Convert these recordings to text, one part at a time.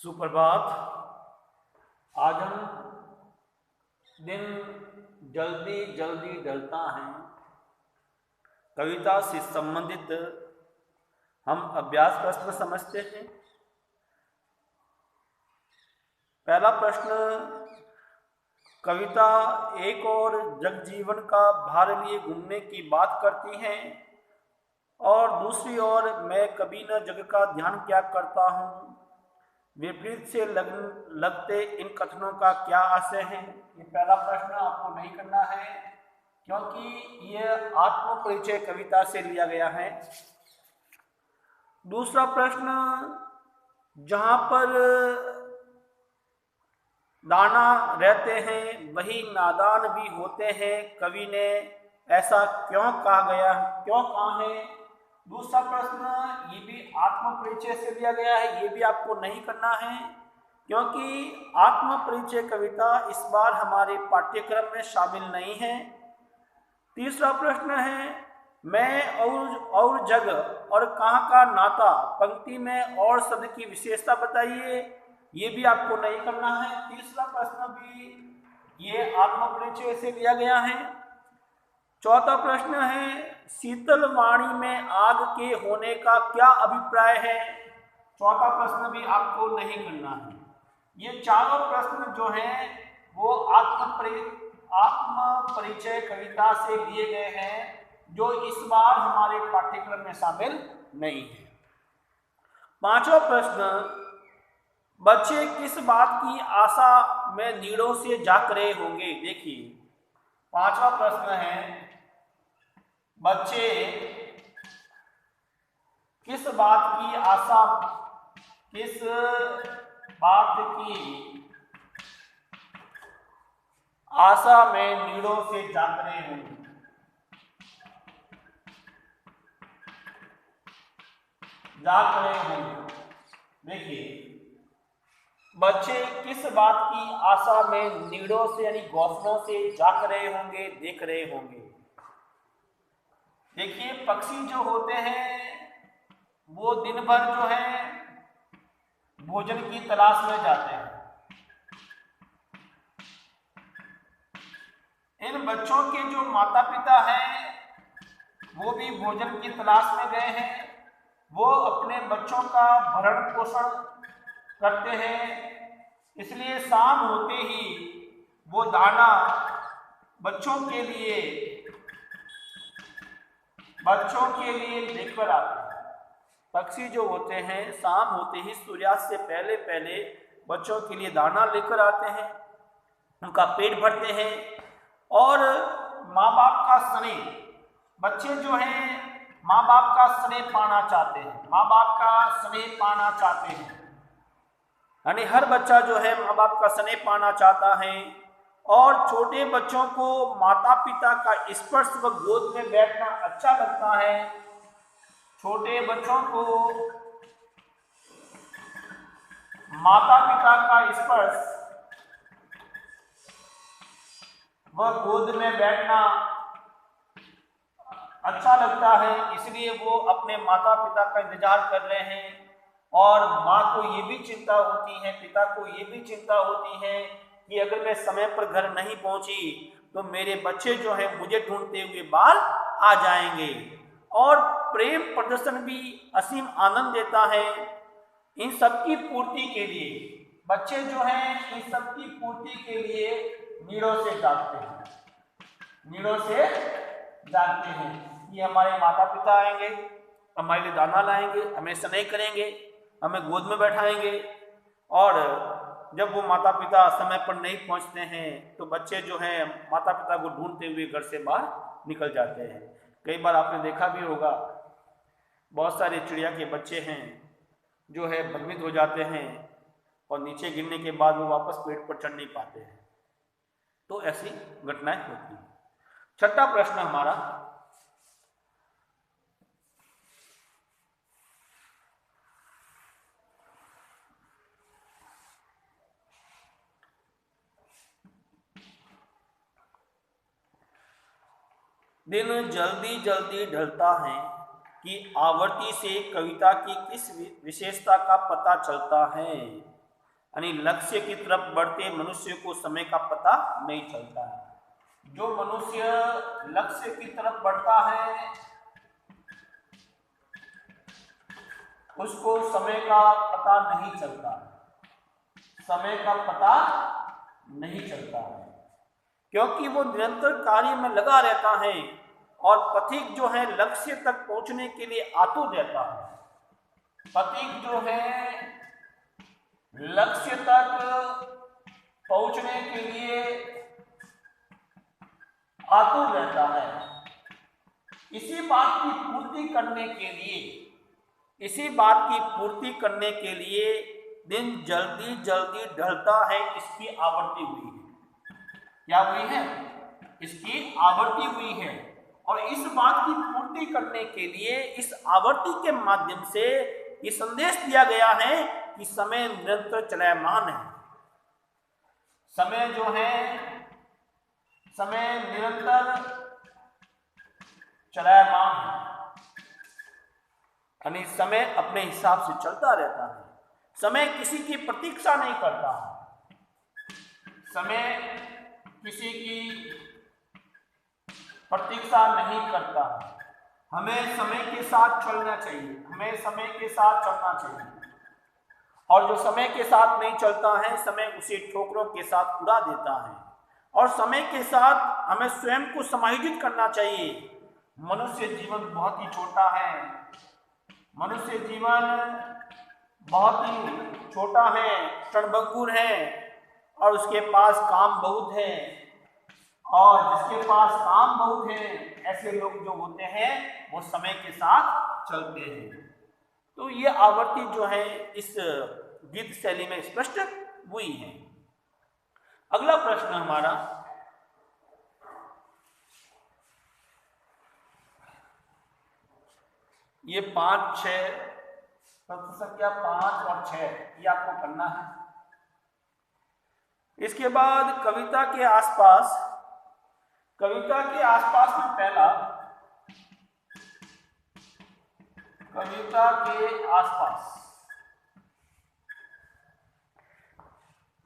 सुप्रभात। आज हम दिन जल्दी जल्दी ढलता है कविता से संबंधित हम अभ्यास प्रश्न समझते हैं। पहला प्रश्न, कविता एक और जगजीवन का भार लिए घूमने की बात करती है और दूसरी ओर मैं कभी न जग का ध्यान क्या करता हूँ। विपरीत से लगते इन कथनों का क्या आशय है। ये पहला प्रश्न आपको नहीं करना है क्योंकि यह आत्म परिचय कविता से लिया गया है। दूसरा प्रश्न, जहाँ पर दाना रहते हैं वही नादान भी होते हैं, कवि ने ऐसा क्यों कहा है। दूसरा प्रश्न ये भी आत्म परिचय से लिया गया है, ये भी आपको नहीं करना है क्योंकि आत्म परिचय कविता इस बार हमारे पाठ्यक्रम में शामिल नहीं है। तीसरा प्रश्न है, मैं और जग और कहाँ का नाता, पंक्ति में और शब्द की विशेषता बताइए, ये भी आपको नहीं करना है। तीसरा प्रश्न भी ये आत्म परिचय से लिया गया है। चौथा प्रश्न है, शीतल वाणी में आग के होने का क्या अभिप्राय है। चौथा प्रश्न भी आपको नहीं करना है। ये चारों प्रश्न जो हैं वो आत्म परिचय कविता से लिए गए हैं जो इस बार हमारे पाठ्यक्रम में शामिल नहीं है। पांचवा प्रश्न, बच्चे किस बात की आशा में नीड़ों से जाग रहे होंगे। देखिए, पांचवा प्रश्न है, बच्चे किस बात की आशा में नीड़ों से जाग रहे होंगे। देखिए, बच्चे किस बात की आशा में नीड़ों से यानी घोंसलों से जाग रहे होंगे, देख रहे होंगे। देखिए, पक्षी जो होते हैं वो दिन भर जो है भोजन की तलाश में जाते हैं। इन बच्चों के जो माता पिता हैं वो भी भोजन की तलाश में गए हैं। वो अपने बच्चों का भरण पोषण करते हैं, इसलिए शाम होते ही वो दाना बच्चों के लिए लेकर आते हैं। पक्षी जो होते हैं शाम होते ही सूर्यास्त से पहले पहले बच्चों के लिए दाना लेकर आते हैं, उनका पेट भरते हैं और माँ बाप का स्नेह, बच्चे जो हैं माँ बाप का स्नेह पाना चाहते हैं। यानी हर बच्चा जो है माँ बाप का स्नेह पाना चाहता है और छोटे बच्चों को माता पिता का स्पर्श व गोद में बैठना अच्छा लगता है। छोटे बच्चों को माता पिता का स्पर्श व गोद में बैठना अच्छा लगता है, इसलिए वो अपने माता पिता का इंतजार कर रहे हैं। और माँ को ये भी चिंता होती है, पिता को ये भी चिंता होती है कि अगर मैं समय पर घर नहीं पहुंची तो मेरे बच्चे जो हैं मुझे ढूंढते हुए बाहर आ जाएंगे। और प्रेम प्रदर्शन भी असीम आनंद देता है। इन सबकी पूर्ति के लिए बच्चे जो हैं इन सबकी पूर्ति के लिए नीड़ों से जागते हैं कि हमारे माता पिता आएंगे, हमारे लिए दाना लाएंगे, हमें स्नेह करेंगे, हमें गोद में बैठाएंगे। और जब वो माता पिता समय पर नहीं पहुंचते हैं तो बच्चे जो हैं माता पिता को ढूंढते हुए घर से बाहर निकल जाते हैं। कई बार आपने देखा भी होगा, बहुत सारे चिड़िया के बच्चे हैं जो है भ्रमित हो जाते हैं और नीचे गिरने के बाद वो वापस पेड़ पर चढ़ नहीं पाते हैं। तो ऐसी घटनाएं होती हैं। छठा प्रश्न हमारा, दिन जल्दी जल्दी ढलता है कि आवृत्ति से कविता की किस विशेषता का पता चलता है। यानी लक्ष्य की तरफ बढ़ते मनुष्य को समय का पता नहीं चलता है। जो मनुष्य लक्ष्य की तरफ बढ़ता है उसको समय का पता नहीं चलता, समय का पता नहीं चलता है, क्योंकि वो निरंतर कार्य में लगा रहता है और पथिक जो है लक्ष्य तक पहुंचने के लिए आतुर रहता है। पथिक जो है लक्ष्य तक पहुंचने के लिए आतुर रहता है। इसी बात की पूर्ति करने के लिए, इसी बात की पूर्ति करने के लिए दिन जल्दी जल्दी ढलता है, इसकी आवृत्ति हुई है। क्या हुई है? इसकी आवृत्ति हुई है। और इस बात की पूर्ति करने के लिए इस आवृत्ति के माध्यम से ये संदेश दिया गया है कि समय निरंतर चलयमान है। समय जो है, समय निरंतर चलयमान है, यानी समय अपने हिसाब से चलता रहता है। समय किसी की प्रतीक्षा नहीं करता है, समय किसी की प्रतीक्षा नहीं करता है। हमें समय के साथ चलना चाहिए, हमें समय के साथ चलना चाहिए। और जो समय के साथ नहीं चलता है, समय उसे ठोकरों के साथ उड़ा देता है। और समय के साथ हमें स्वयं को समायोजित करना चाहिए। मनुष्य जीवन बहुत ही छोटा है, मनुष्य जीवन बहुत ही छोटा है, क्षणभंगुर है, और उसके पास काम बहुत है। और जिसके पास काम बहुत है, ऐसे लोग जो होते हैं वो समय के साथ चलते हैं। तो ये आवृत्ति जो है इस गीत शैली में स्पष्ट हुई है। अगला प्रश्न हमारा, ये 5, 6 प्रश्न संख्या 5 और 6 ये आपको करना है। इसके बाद कविता के आसपास, कविता के आसपास में पहला, कविता के आसपास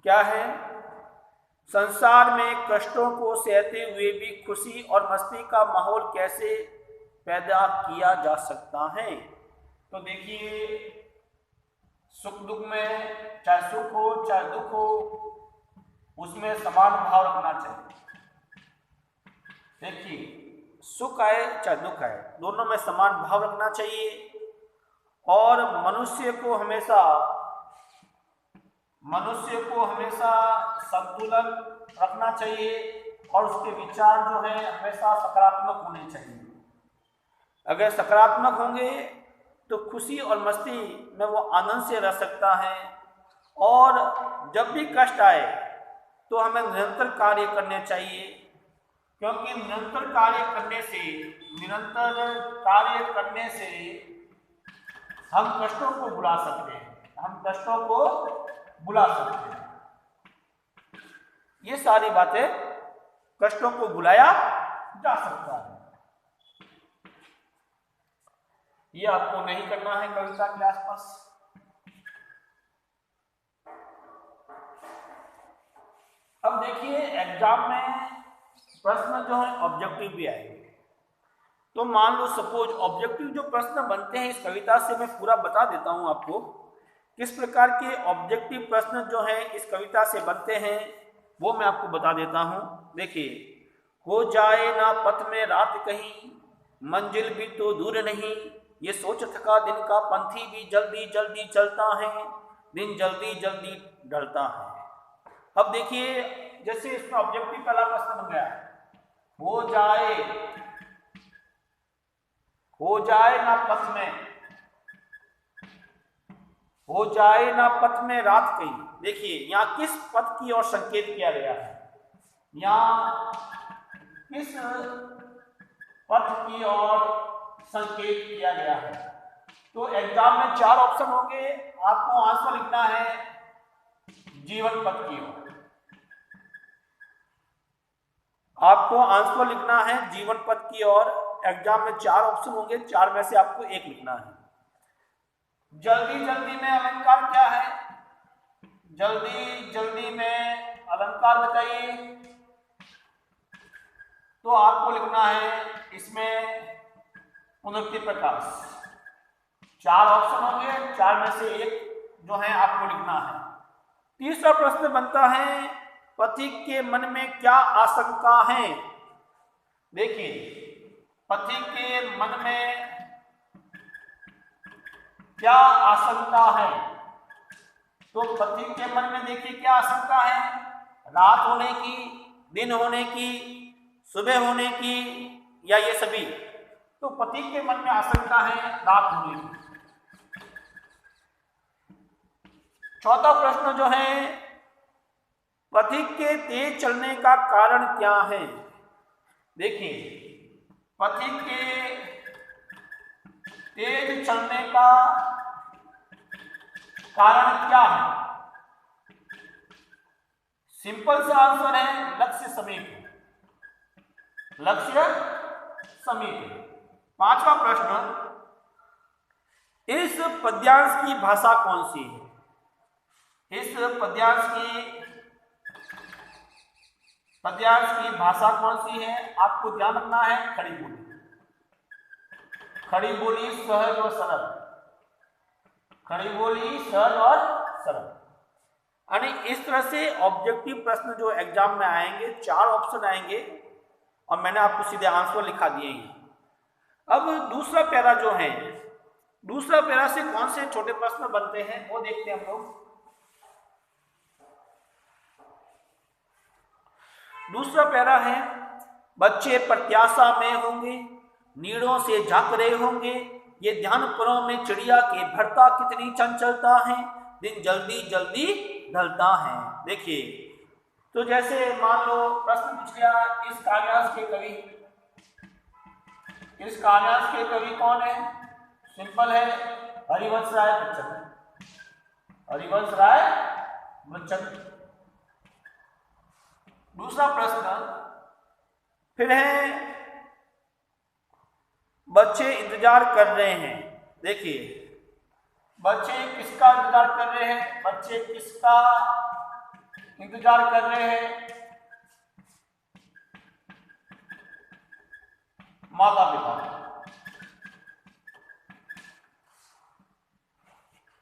क्या है? संसार में कष्टों को सहते हुए भी खुशी और मस्ती का माहौल कैसे पैदा किया जा सकता है? तो देखिए, सुख दुख में, चाहे सुख हो चाहे दुख हो, उसमें समान भाव रखना चाहिए। देखिए, सुख आए चाहे दुख आए, दोनों में समान भाव रखना चाहिए। और मनुष्य को हमेशा संतुलन रखना चाहिए और उसके विचार जो है हमेशा सकारात्मक होने चाहिए। अगर सकारात्मक होंगे तो खुशी और मस्ती में वो आनंद से रह सकता है। और जब भी कष्ट आए तो हमें निरंतर कार्य करने चाहिए, क्योंकि निरंतर कार्य करने से हम कष्टों को भुला सकते हैं, हम कष्टों को भुला सकते हैं। ये सारी बातें, कष्टों को भुलाया जा सकता है। ये आपको नहीं करना है कविता के आसपास। अब देखिए, एग्जाम में प्रश्न जो है ऑब्जेक्टिव भी आएंगे। तो मान लो सपोज ऑब्जेक्टिव जो प्रश्न बनते हैं इस कविता से, मैं पूरा बता देता हूं आपको किस प्रकार के ऑब्जेक्टिव प्रश्न जो है इस कविता से बनते हैं, वो मैं आपको बता देता हूं। देखिए, हो जाए ना पथ में रात कहीं, मंजिल भी तो दूर नहीं, ये सोच थका दिन का पंथी भी जल्दी जल्दी चलता है, दिन जल्दी जल्दी ढलता है। अब देखिए, जैसे इसमें ऑब्जेक्टिव पहला प्रश्न बन गया, हो जाए ना पथ में, हो जाए ना पथ में रात कहीं। देखिए, यहाँ किस पथ की ओर संकेत किया गया है, यहाँ किस पथ की ओर संकेत किया गया है। तो एग्जाम में 4 ऑप्शन होंगे, आपको आंसर लिखना है जीवन पथ की ओर। आपको आंसर लिखना है जीवन पथ की ओर। एग्जाम में 4 ऑप्शन होंगे, 4 में से आपको एक लिखना है। जल्दी जल्दी में अलंकार क्या है? जल्दी जल्दी में अलंकार बताइए। तो आपको लिखना है इसमें पुनरुक्ति प्रकाश। 4 ऑप्शन होंगे, 4 में से एक जो है आपको लिखना है। तीसरा प्रश्न बनता है, पथिक के मन में क्या आशंका है। देखिए, पथिक के मन में क्या आशंका है। तो पथिक के मन में देखिए क्या आशंका है, रात होने की, दिन होने की, सुबह होने की, या ये सभी। तो पथिक के मन में आशंका है रात होने की। चौथा प्रश्न जो है, पथिक के तेज चलने का कारण क्या है। देखिए, पथिक के तेज चलने का कारण क्या है। सिंपल सा आंसर है लक्ष्य समीप, लक्ष्य समीप। पांचवा प्रश्न, इस पद्यांश की भाषा कौन सी है। इस पद्यांश की भाषा कौन सी है, आपको ध्यान रखना है खड़ी बोली। खड़ी बोली सहज और सरल, खड़ी बोली सहज और सरल। यानी इस तरह से ऑब्जेक्टिव प्रश्न जो एग्जाम में आएंगे, 4 ऑप्शन आएंगे और मैंने आपको सीधे आंसर लिखा दिए हैं। अब दूसरा पैरा जो है, दूसरा पैरा से कौन से छोटे प्रश्न बनते हैं वो देखते हैं हम लोग। दूसरा पैरा है, बच्चे प्रत्याशा में होंगे, नीड़ों से झांक रहे होंगे, ये ध्यान परों में चिड़िया के भरता कितनी चंचलता है, दिन जल्दी जल्दी ढलता है। देखिए, तो जैसे मान लो प्रश्न पूछ लिया, इस काव्यांश के कवि, इस काव्यांश के कवि कौन है। सिंपल है, हरिवंश राय बच्चन, हरिवंश राय बच्चन। दूसरा प्रश्न फिर है, बच्चे इंतजार कर रहे हैं। देखिए, बच्चे किसका इंतजार कर रहे हैं, बच्चे किसका इंतजार कर रहे हैं, माता पिता।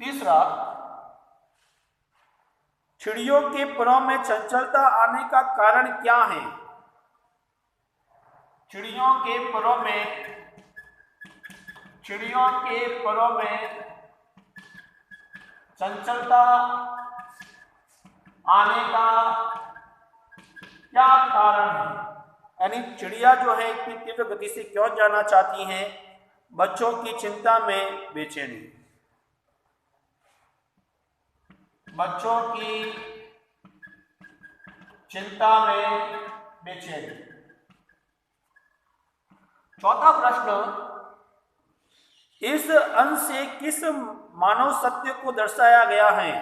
तीसरा, चिड़ियों के परों में चंचलता आने का कारण क्या है। चिड़ियों के परों में चंचलता आने का क्या कारण है। यानी चिड़िया जो है इतनी तीव्र गति से क्यों जाना चाहती हैं। बच्चों की चिंता में बेचैनी, बच्चों की चिंता में बेचैनी। चौथा प्रश्न, इस अंश से किस मानव सत्य को दर्शाया गया है।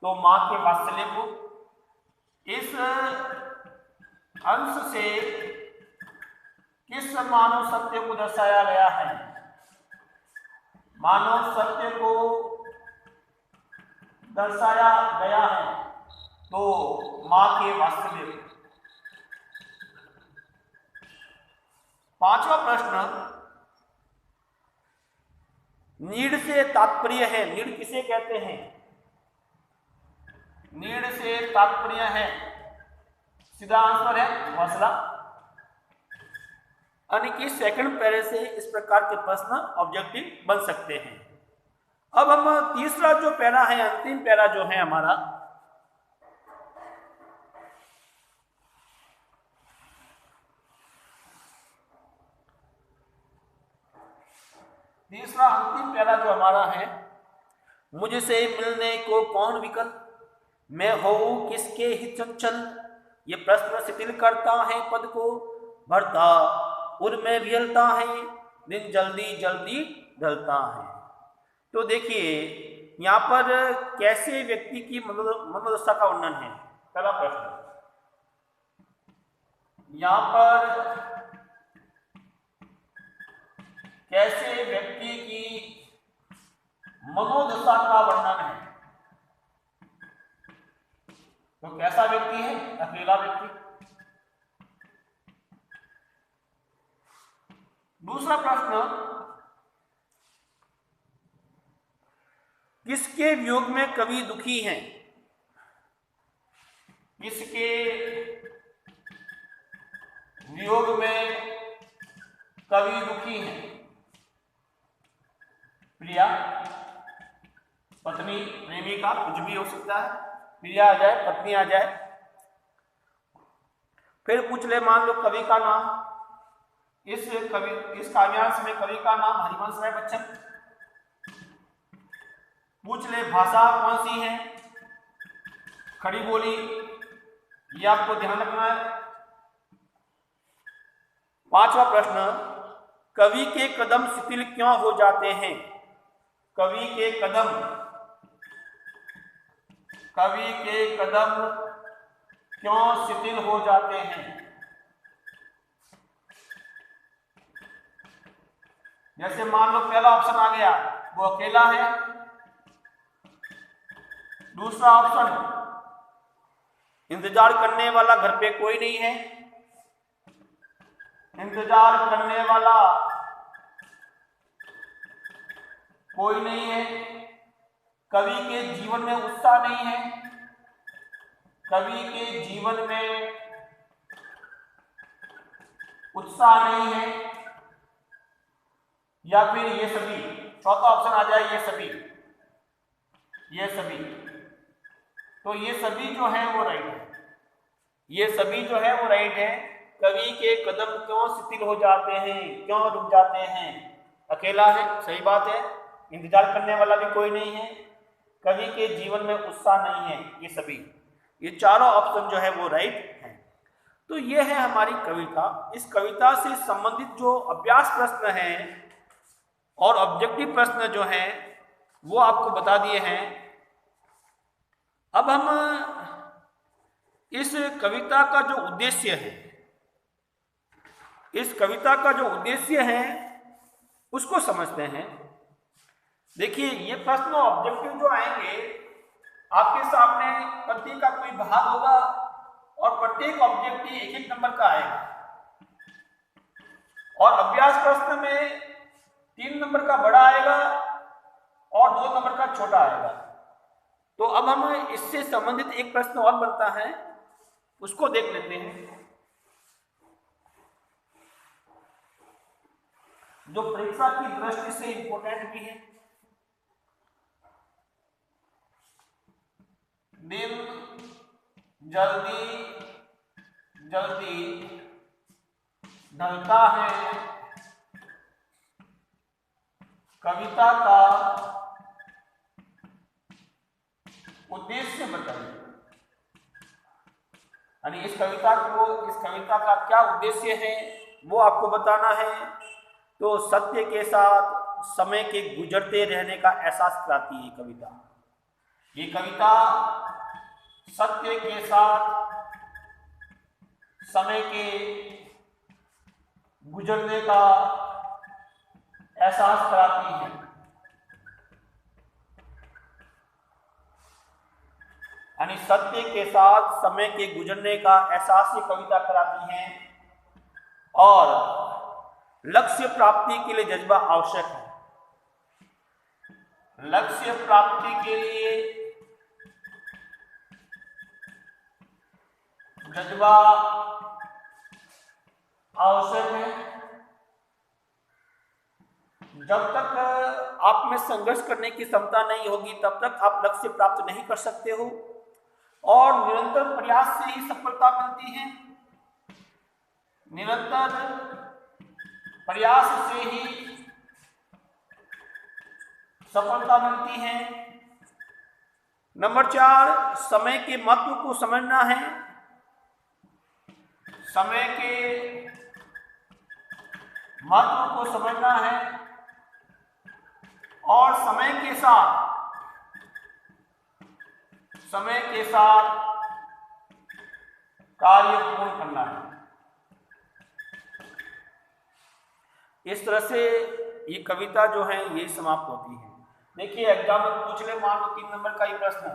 तो मां के वात्सल्य को। इस अंश से किस मानव सत्य को दर्शाया गया है। मानव सत्य को दर्शाया गया है तो मां के वात्सल्य। पांचवा प्रश्न, नीड से तात्पर्य है। नीड किसे कहते हैं। नीड से तात्पर्य है, सीधा आंसर है घोंसला। यानी कि सेकंड पैरे से इस प्रकार के प्रश्न ऑब्जेक्टिव बन सकते हैं। अब हम तीसरा जो पैरा है, अंतिम पैरा जो है हमारा, तीसरा अंतिम पैरा जो हमारा है, मुझसे मिलने को कौन विकल, मैं होऊं किसके ही चंचल, ये प्रश्न शिथिल करता है पद को, भरता उर में विहलता है, दिन जल्दी जल्दी ढलता है। तो देखिए, यहाँ पर कैसे व्यक्ति की मनोदशा का वर्णन है। पहला प्रश्न, यहाँ पर कैसे व्यक्ति की मनोदशा का वर्णन है। तो कैसा व्यक्ति है? अकेला व्यक्ति। दूसरा प्रश्न, किसके वियोग में कवि दुखी हैं? किसके वियोग में कवि दुखी हैं? प्रिया, पत्नी, प्रेमिका, कुछ भी हो सकता है। प्रिया आ जाए, पत्नी आ जाए। फिर पूछ ले, मान लो कवि का नाम, इस काव्यांश में कवि का नाम हरिवंश राय बच्चन। पूछ ले भाषा कौन सी है? खड़ी बोली। ये आपको ध्यान रखना है। पांचवा प्रश्न, कवि के कदम शिथिल क्यों हो जाते हैं? कवि के कदम क्यों शिथिल हो जाते हैं? जैसे मान लो पहला ऑप्शन आ गया, वो अकेला है। दूसरा ऑप्शन, इंतजार करने वाला घर पे कोई नहीं है। इंतजार करने वाला कोई नहीं है। कवि के जीवन में उत्साह नहीं है। कवि के जीवन में उत्साह नहीं है। या फिर ये सभी। चौथा ऑप्शन आ जाए ये सभी। तो ये सभी जो है वो राइट है। ये सभी जो है वो राइट है। कवि के कदम क्यों शिथिल हो जाते हैं, क्यों रुक जाते हैं? अकेला है, सही बात है। इंतजार करने वाला भी कोई नहीं है। कवि के जीवन में उत्साह नहीं है, ये सभी। ये चारों ऑप्शन जो है वो राइट है। तो ये है हमारी कविता। इस कविता से संबंधित जो अभ्यास प्रश्न हैं और ऑब्जेक्टिव प्रश्न जो हैं वो आपको बता दिए हैं। अब हम इस कविता का जो उद्देश्य है, उसको समझते हैं। देखिए, ये प्रश्न ऑब्जेक्टिव जो आएंगे आपके सामने, प्रत्येक का कोई भाग होगा और प्रत्येक ऑब्जेक्टिव एक एक नंबर का आएगा। और अभ्यास प्रश्न में 3 नंबर का बड़ा आएगा और 2 नंबर का छोटा आएगा। तो अब हम इससे संबंधित एक प्रश्न और बनता है, उसको देख लेते हैं, जो परीक्षा की दृष्टि से इंपॉर्टेंट भी है। दिन जल्दी ढलता है, कविता का उद्देश्य बताइए। यानी इस कविता का क्या उद्देश्य है वो आपको बताना है। तो सत्य के साथ समय के गुजरते रहने का एहसास कराती है कविता। ये कविता सत्य के साथ समय के गुजरने का एहसास कराती है। यानी सत्य के साथ समय के गुजरने का एहसास ये कविता कराती है। और लक्ष्य प्राप्ति के लिए जज्बा आवश्यक है। लक्ष्य प्राप्ति के लिए जज्बा आवश्यक है। जब तक आप में संघर्ष करने की क्षमता नहीं होगी तब तक आप लक्ष्य प्राप्त नहीं कर सकते हो। और निरंतर प्रयास से ही सफलता मिलती है। निरंतर प्रयास से ही सफलता मिलती है। नंबर 4, समय के महत्व को समझना है। समय के महत्व को समझना है और समय के साथ कार्य पूर्ण करना है। इस तरह से ये कविता जो है ये समाप्त होती है। देखिए, एग्जाम में पूछ ले, मान लो 3 नंबर का ही प्रश्न,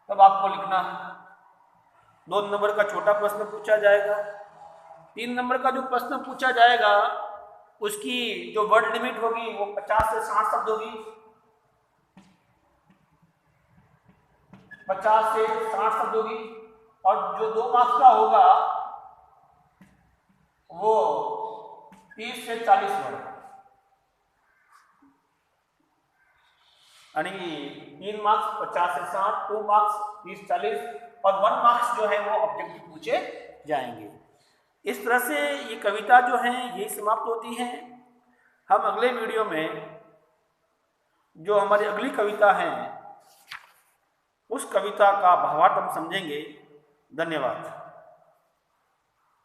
तब आपको लिखना है 2 नंबर का छोटा प्रश्न पूछा जाएगा। 3 नंबर का जो प्रश्न पूछा जाएगा उसकी जो वर्ड लिमिट होगी वो 50 से 60 शब्द होगी। 50 से 60 शब्द होगी। और जो 2 मार्क्स का होगा वो 30 से 40 वर्ड, यानी 3 मार्क्स 50 से 60, 2 मार्क्स 30-40 और 1 मार्क्स जो है वो ऑब्जेक्टिव पूछे जाएंगे। इस तरह से ये कविता जो है यही समाप्त होती है। हम अगले वीडियो में जो हमारी अगली कविता है उस कविता का भावार्थ हम समझेंगे। धन्यवाद।